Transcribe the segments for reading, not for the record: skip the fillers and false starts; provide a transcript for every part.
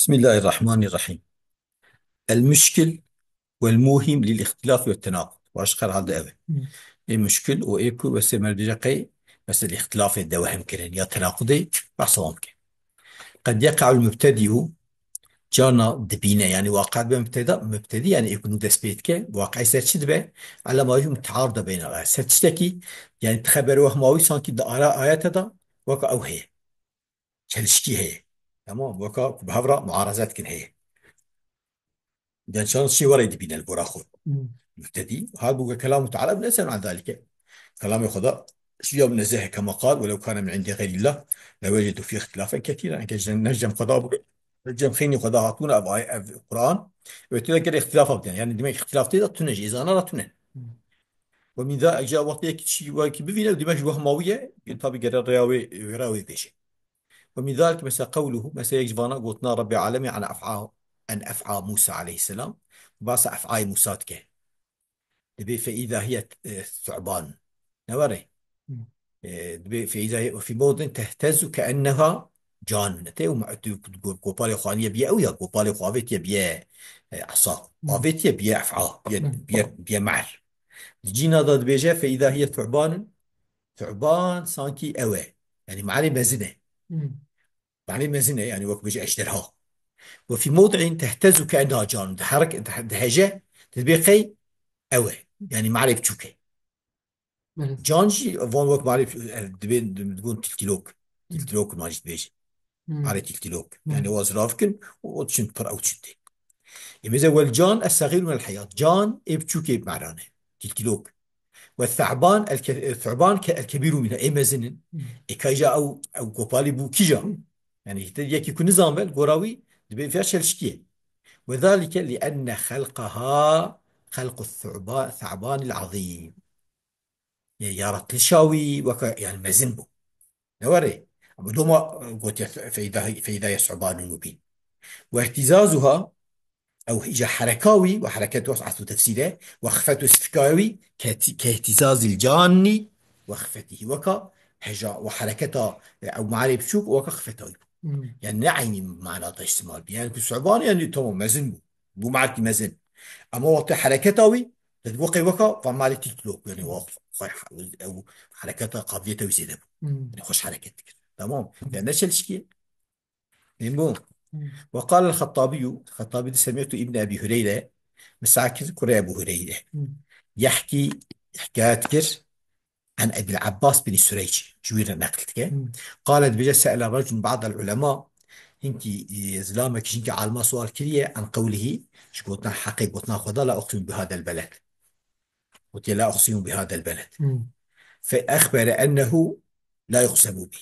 بسم الله الرحمن الرحيم. المشكل والموهم للاختلاف والتناقض واشخر هذا أبي المشكل وإيكو بس مرجقي بس الاختلاف الدواهم كرين يا تناقضي بحصة ممكن قد يقع المبتدئ جانا دبينا يعني واقع مبتدئ يعني يكون دسبيتك واقع سرشد به على ما يهم تعارض بين الآيات سرشتكي يعني تخبر وهماوي سانكي دا آيات دا وكا أو هي شلشكي هي تمام وكا بهبرة معارضات كن هي ده شان شيء ورا يدبين البراخون مبتدي هذا بقى كلامه تعالى بنسأل عن ذلك كلام خدا شيء منزه كما قال ولو كان من عند غير الله لوجدوا فيه اختلافا كثيرا نجم قضاء نجم خيني قضاء هاتونا أب القرآن ويتذكر اختلاف يعني دماغ اختلاف تيدا تنجي إذا أنا لا تنن ومن ذا أجا وقت شيء واكي بفينا دماغ وهماوية طبعا قرر راوي بيشي ومن ذلك مثلا قوله مثلا يجبانا قلتنا ربي عالمي عن أفعى أن أفعى موسى عليه السلام باس أفعى موسى تكه دبي فإذا هي ثعبان نوري دبي فإذا هي في موضع تهتز كأنها جان نتي وما تقول قوبالي خوانية بيا أو يا قوبالي خوافيت يبيا عصا خوافيت يبيا أفعى بيا معر جينا ضد بيجا فإذا هي ثعبان ثعبان سانكي أوي يعني معلي مزنة معلي مزنة يعني وقت بيجي أشترها وفي موضع تهتز كأنها جان حركة دهجة تطبيقي أوي يعني معرف تشوكي جانجي فون وقت معرف دبين تقول تلتلوك تلتلوك ما جت بيجي معرف تلتلوك يعني وزرافكن وتشنت بر أو تشنتي إذا والجان الصغير من الحياة جان إبتشوكي بمعنى تلتلوك والثعبان الثعبان الكبير منها إيه مزن إكاجا أو قبالي بو كيجا يعني يكي يكون نظام بالقراوي دبين فيها شلشكيه وذلك لأن خلقها خلق الثعبان العظيم يعني يارا تلشاوي يعني مزنبو نوري دوما قلت فإذا هي ثعبان مبين واهتزازها أو هي حركاوي وحركات وسعة تفسيره وخفته استفكاوي كاهتزاز الجان وخفته هجا وحركتها أو معرب شوك وكخفته يعني نعيني معنى تشتمال يعني كثعبان يعني تمام مزن بو معك مزن اما وقت حركتاوي تتوقع فمالي تلوك يعني واقف او حركتها قابليته وزيادة يعني خوش حركتك تمام يعني نفس الشيء مو وقال الخطابي سمعت ابن ابي هريره مساكن كري ابو هريره يحكي حكاية عن ابي العباس بن سريج جوير نقلتك قالت بجد سأل رجل بعض العلماء انت زلامك شنك على سؤال كريه عن قوله شكوتنا حقيق قلتنا خدا لا اقسم بهذا البلد قلت لا اقسم بهذا البلد فاخبر انه لا يقسم به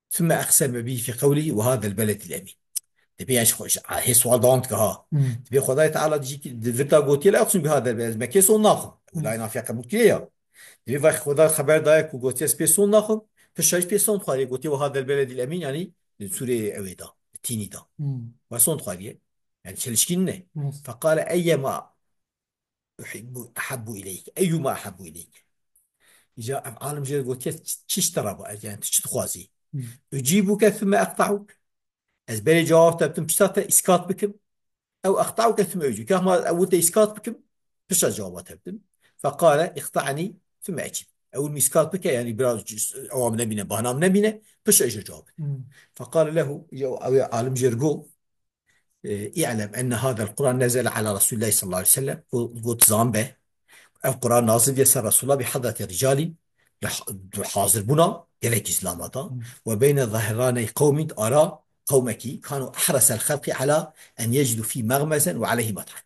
ثم اقسم به في قوله وهذا البلد الامين تبي ايش خوش هي سؤال دونت ها تبي خداي تعالى تجيك دفتا قلت لا اقسم بهذا البلد ما كيسون ناخذ ولا ينافع قبول كريه تبي فاخ خدا خبر دايك وقلت يس بيسون ناخذ فشايش بيسون خالي قلت وهذا البلد الامين يعني سوري اويدا تيني دا وسون خالي يعني شلشكين فقال أيما أحب إليك أيما أحب إليك إذا عالم جل قلت تشترى بقى يعني تشتخوازي أجيبك ثم أقطعك أزبالي جواب تبتم بشتاتا إسكات بكم أو أقطعك ثم أجيبك كما أولت إسكات بكم بشتا جوابات تبتم فقال اقطعني ثم أجيب أول مسكات بك يعني براز أوام نبينا بهنام نبينا بش أجي جواب فقال له عالم جرقو اعلم أن هذا القرآن نزل على رسول الله صلى الله عليه وسلم قلت زامبه القرآن نازل يسر رسول الله بحضرة رجال حاضر بنا إليك إسلاماتا وبين ظهراني قوم أرى قومك كانوا أحرص الخلق على أن يجدوا في مغمزا وعليه مطعن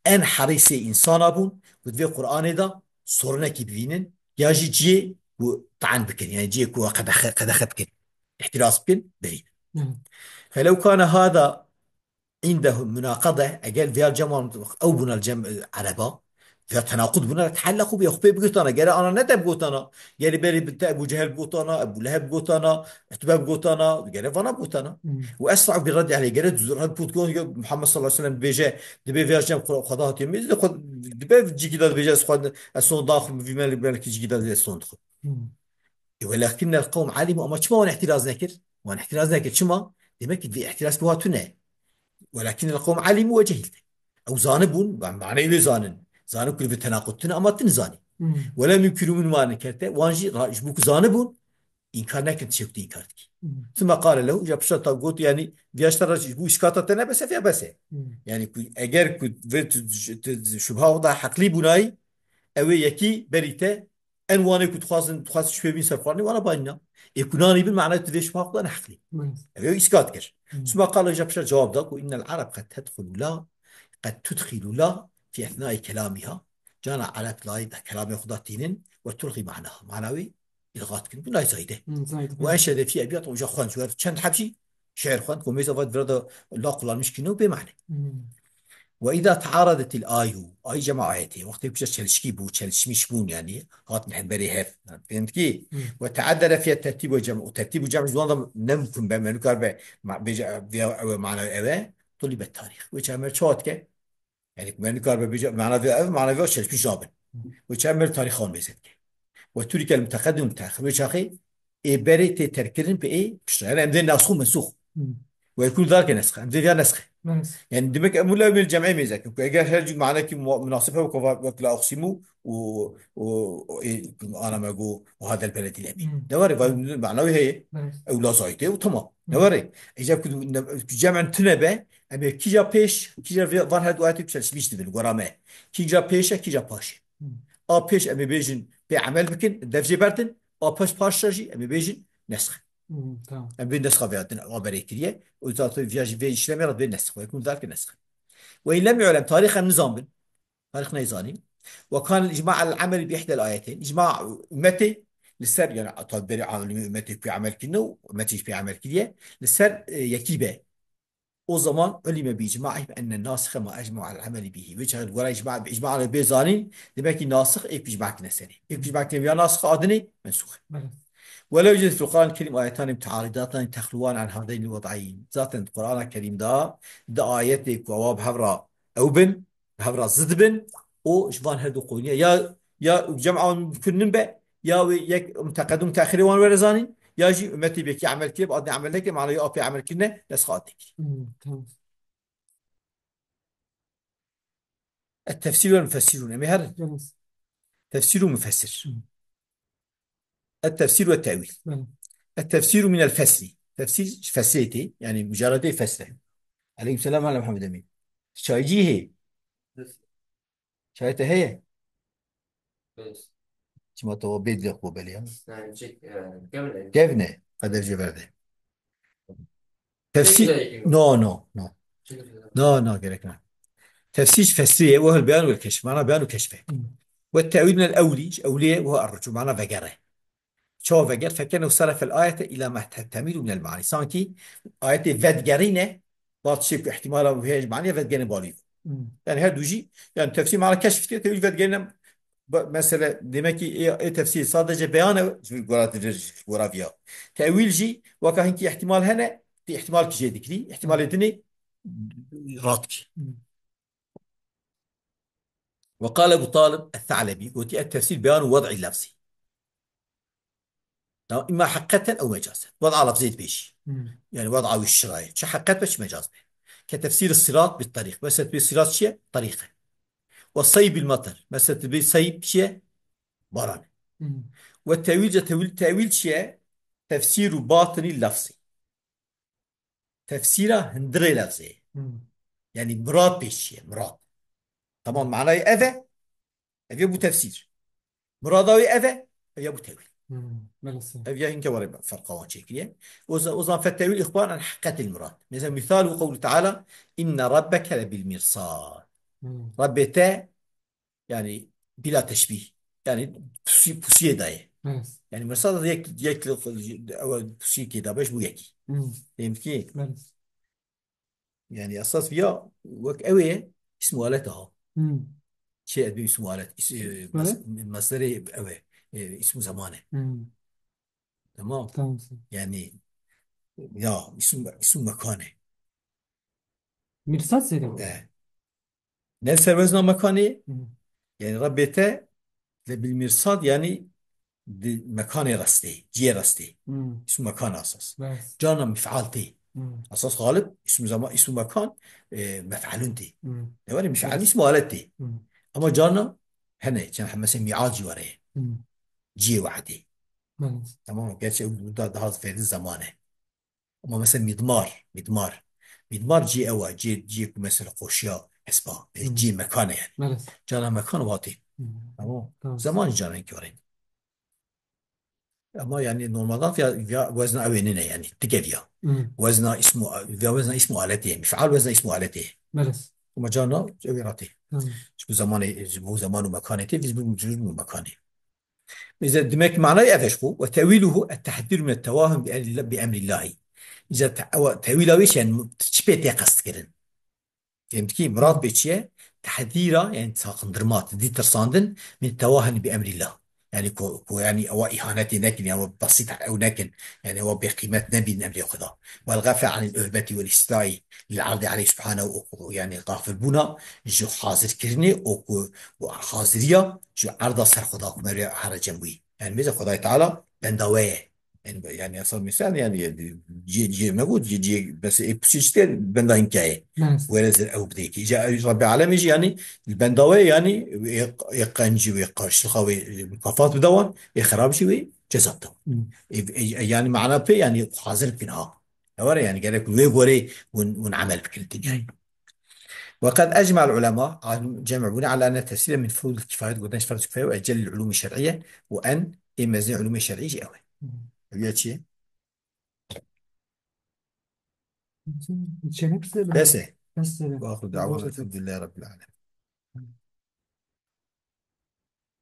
أن حريصي إنسان أبون وذي القرآن ده صورناك بفينن ياجي جي وطعن بكن يعني جي قد أخذ بكن احتراس بكن بريد فلو كان هذا عنده مناقضة أجل فيها الجمع أو بنا الجمع عربا فيها تناقض بنا تحلقوا بيخبي بقطنا قال أنا ندب قطنا قال بالي بنت أبو جهل بقطنا أبو لهب قطنا أتباب قطنا قال فانا قطنا وأسرع بالرد عليه قال زر هاد بوتكون محمد صلى الله عليه وسلم بيجا دبي فيها جمع قضاء تيمي دبي تجي كده بيجا سخوان الصون داخل في مال بالك يجي كده زي الصون داخل ولكن القوم علموا أما شما وانا احتراز نكر وانا احتراز نكر شما demek ki ihtiras bu hatune. ولكن القوم علموا وجهلت أو زانبون معنى إلى زانب كل في تناقضتنا أما تنزاني ولا يمكن من ما نكرته وانجي رايش بوك زانبون إنكار نكرت شيء إنكارتك ثم قال له جاب شرط قلت يعني بيشترى بو إسكاتنا بس فيها بس يعني أجر كنت شبهه وضع حقلي بناي أو يكي بريته أنواني كنت خاصن شوي بين سرقاني وأنا بايننا يكوناني بالمعنى تدي شبهه وضع أنا حقلي أو إسكات كر ثم قال جاب شرط جواب ذاك وإن العرب قد تدخل لا في أثناء كلامها جانا على لاي كلام خضاتين وتلغي معناها معنوي إلغات كن بلا زايدة وأنشد في أبيات وجا خوان شوار كان حبشي شعر خوان كوميزا فاد بردا لا قلال مشكنه بمعنى وإذا تعارضت الآية أي جماعة آياتي وقت يكون تشلشكي بو تشلشميش بون يعني هات نحن بري هيف فهمت كي وتعدل فيها الترتيب والجمع وترتيب والجمع زوان نمكن بما نكار معنى أوه طلب التاريخ ويتعمل شوتك يعني بما نكار معنى في معنى في تشلشميش نابن ويتعمل تاريخون بيزتك وترك المتقدم المتأخر ويشاخي إيه بري تتركرن بإيه بشتغل أمدين ناسخو منسوخ ويكون ذلك نسخ أمدين فيها نسخ يعني دمك ملا من الجمعية ميزاك اجى هرج معناك مناصفه وكلا اقسمه انا ما اقول وهذا البلد الامين دوري معنوي هي او لا زايده وتمام دوري اجا كنت جمع تنبه ابي كيجا بيش كيجا فان هاد وقت بتشلش بيش دبل غرامه كيجا بيش كيجا باش بيش ابي بيجن بعمل بكن دفجي بردن باش باشجي ابي بيجن نسخ تمام. ابي نسخه في عندنا غبريكيه وذات فياج في اشتمر بالنسخ ويكون ذلك نسخ وإن لم يعلم تاريخ النظام تاريخ نيزاني وكان الإجماع على العمل بإحدى الآيتين إجماع متى للسر يعني تدبير عمل متى في عمل كنو متى في عمل كذا للسر يكيبه o zaman علم بإجماعه بأن الناسخ ما أجمع على العمل به وجه ولا إجماع بإجماع على بيزانين demek ki nasık ilk icma kneseni. İlk icma kneseni ya nasık adını mensuh. ولا يوجد في القرآن الكريم آيتان متعارضتان تخلوان عن هذين الوضعين ذات القرآن الكريم دا آياتك وواب هفرا أو بن هفرا زد بن أو شفان هدو قوينية يا جمعة كنن بقى يا يك متقدم تأخير وان ورزاني يا جي أمتي بك يعمل كيف أدنى عمل لك معناه يقف يعمل كنا نسخاتك التفسير والمفسرون مهر تفسير ومفسر التفسير والتأويل التفسير من الفسر تفسير فسرتي يعني مجرد فسر عليه السلام على محمد أمين شايجي هي شايته هي بس شما تو بيد لقوا بليا يعني شيء كمل كيفنا قدر جبرده تفسير شيء نو قالك تفسير فسرية وهو البيان والكشف معناه بيان وكشفه والتأويل من الأولي أولية وهو الرجوع معناه فقره شو فقر فكأنه صرف الآية إلى ما تحتمل من المعاني سانكي آية فدقرينه بعض شيء احتمال فيها معنى فدقرين بالي يعني هذا وجي يعني تفسير معناه كشف كده تقول فدقرين مثلا demek ki tefsir sadece beyanı ورافيا تأويل جي وكان كي احتمال هنا في احتمال كي ذكري احتمال يدني راتك وقال أبو طالب الثعلبي وتي التفسير بيان وضع اللفظي إما حقيقة أو مجازا وضع لفظي بيش يعني وضع الشرايط شو حقيقة بش مجاز به كتفسير الصراط بالطريق بس تبي الصراط شيء طريقة والصيب المطر بس تبي صيب شيء باران والتأويل تأويل شيء تفسير باطني اللفظي تفسيره هندري لفظي يعني مراد بيشي مراد طبعا معناه أذى أبو تفسير مراده أذى أبو تأويل أبي إنك ورا فرقان شكليا وزن فالتأويل إخبار عن حقيقة المراد مثال قوله تعالى إن ربك لبالمرصاد ربته يعني بلا تشبيه يعني بسيه دايه يعني مرصاد يك أو بسيه كده باش بو يكي فهمت كيف؟ يعني أساس فيها وك أوي اسمه آلتها شيء أدبي اسمه آلت مصدري أوي اسمه زمانه تمام يعني يا اسم مكانه مرصاد سيدي نفس الوزن مكاني يعني ربيته بالمرصاد يعني مكان رستي جي رستي اسم مكان أساس جانا مفعالتي أساس غالب اسم زمان اسم مكان مفعول دي. مم. يعني مفعول درست. اسمه آلة دي. مم. أما جانا هنا كان مثلا ميعاد جواره مم. جي وحده. درست. تمام قال شيء ده هذا في الزمانه. أما مثلا مدمار جي أو جي مثلا قوشيا حسبة مم. جي مكانه يعني. درست. جانا مكان واطي. مم. تمام درست. زمان جانا كورين. أما يعني نورمالان فيها وزن أويننا يعني تجاريا. مم. وزن اسمه آلته مفعول وزن اسمه آلته. درست. وما جانا جويراته. تمام. شو زمان ومكانه في موجود مكانه. إذا دمك معناه يأفشكو وتأويله التحذير من التوهم بأمر الله. إذا تأويله ويش يعني تشبيه قصد كده. فهمت كيف مراد مم. بيتشي تحذيره يعني تساقندرمات دي ترساندن من التوهن بأمر الله. يعني يعني هو إهانة لكن يعني هو بسيط أو لكن يعني هو بقيمة نبي من أمر خدا. والغفى عن الأهبة والاستدعاء للعرض عليه سبحانه يعني غافل بنا جو حاضر كرني وحاضرية جو عرض صر خدا كمري على جنبي يعني ميزة خدا تعالى بندواه. يعني أصلا مثال يعني جي موجود جي بس إبسيستي بندا إنكاي درست. ولز أو بديك جاء رب العالمين يعني البندوي يعني يقنجي ويقارش الخوي القفات بدوان يخرب شوي جزاته. مم. يعني معناه بي يعني حاضر فيها. هوري يعني قال لك ويقوري ونعمل بكل الدنيا. مم. وقد أجمع العلماء جمعون على أن التفسير من فروض الكفاية ودنش فرض الكفاية وأجل العلوم الشرعية وأن إما زين العلوم الشرعية أوي. مم. هي شيء شنو بس بس بس وآخر دعوانا الحمد لله رب العالمين.